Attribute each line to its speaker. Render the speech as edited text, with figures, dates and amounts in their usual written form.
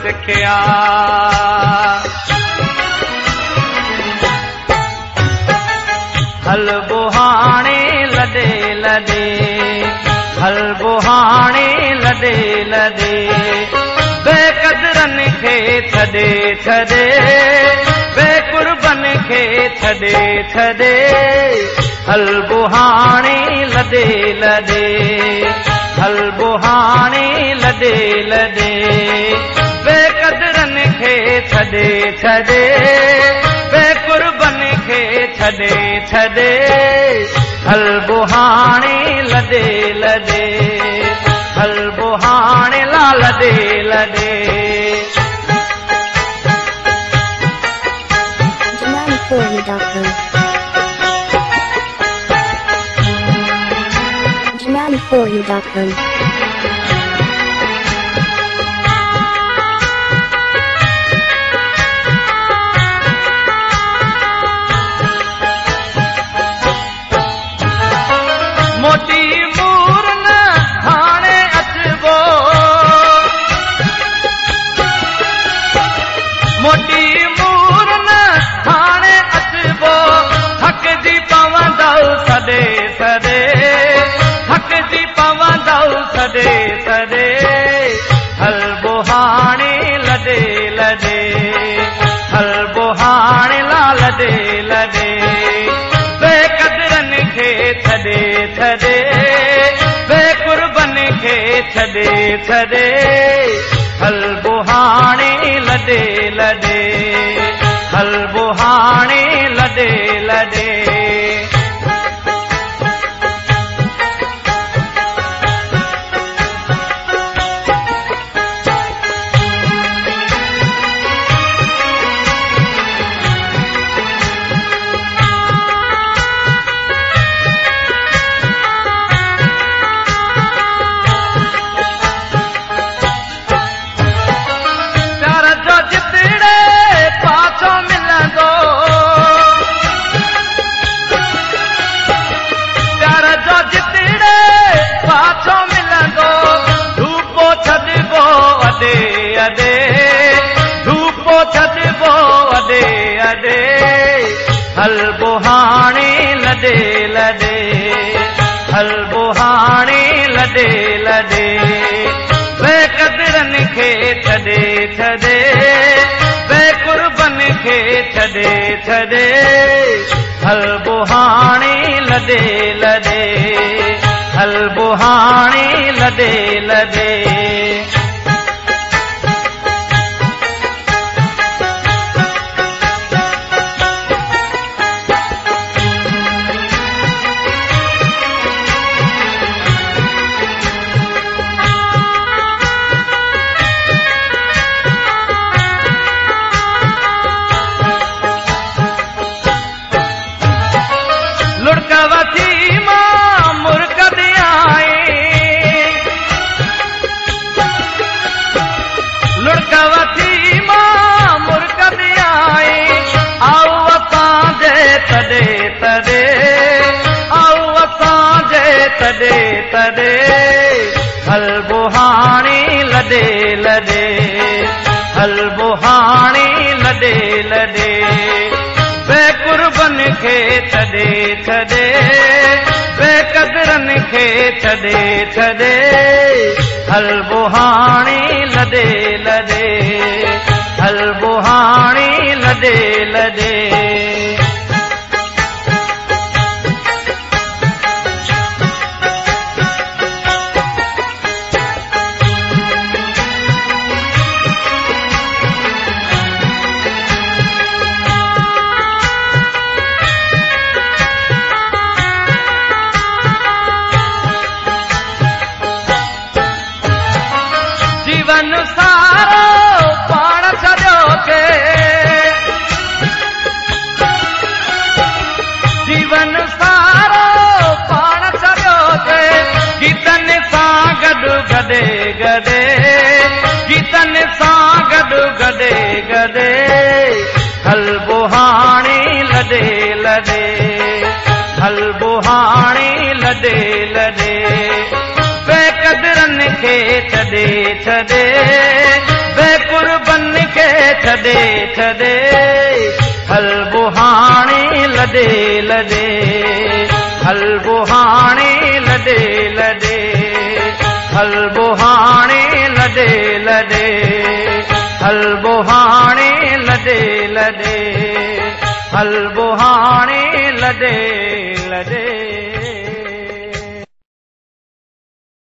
Speaker 1: सिखिया। हल बुहाणे लॾे लॾे, हल बुहाणे लॾे लॾे, बेक़दरन खे छॾे छॾे, बेक़ुर्बन खे छॾे छॾे। हल बुहाणे लॾे लॾे, हल बुहाणे लॾे लॾे, बेक़दरन खे छॾे छॾे, बेक़ुर्बन खे छॾे छॾे। हल बुहाणे लॾे लॾे, हल बुहाणे ला लॾे लॾे।
Speaker 2: JananiForYou.com JananiForYou.com
Speaker 1: मोटी मूर न हाणे अचबो, मोटी मूर न हाणे अचबो, थकिजी पवंदव सॾे सॾे, थकिजी पवंदव सॾे सॾे। हल बुहाणे लॾे लॾे, हल बुहाणे ला लॾे लॾे, बेक़दरन खे छॾे छॾे, बेक़ुर्बन खे छॾे छॾे। हल बुहाणे लॾे लॾे, हल बुहाणे लॾे लॾे। धूपो छॾबो अॾे अॾे, हल बुहाणे लॾे लॾे, हल बुहाणे लॾे लॾे, बेक़दरन खे छॾे छॾे, बेक़ुर्बन खे छॾे छॾे। हल बुहाणे लॾे लॾे, हल बुहाणे लॾे लॾे। लुड़क वठी मां मुर्कद आई, लुड़क वठी मां मुर्कद आई, आओ असांजे तॾे तॾे, आओ असांजे तॾे तॾे। हल बुहाणे लॾे लॾे, हल बुहाणे लॾे लॾे, बेक़ुर्बन खे छॾे छॾे, बेक़दरन खे छॾे छॾे। हल बुहाणे लॾे लॾे, हल बुहाणे लॾे लॾे। जीवन सारो पाण छॾियो के, जीवन सारो पाण छॾियो के, गीतनि सां गॾु गॾे गॾे, गीतनि सां गॾु गॾे गॾे। हल बुहाणे लॾे लॾे, हल बुहाणे लॾे लॾे, बेक़दरन खे छॾे छॾे, बेक़ुर छॾे छॾे हल बुहाणी लॾे लॾे हल बुहाणी लॾे लॾे हल बुहाणी लॾे लॾे हल बुहाणी लॾे लॾे हल बुहाणी लॾे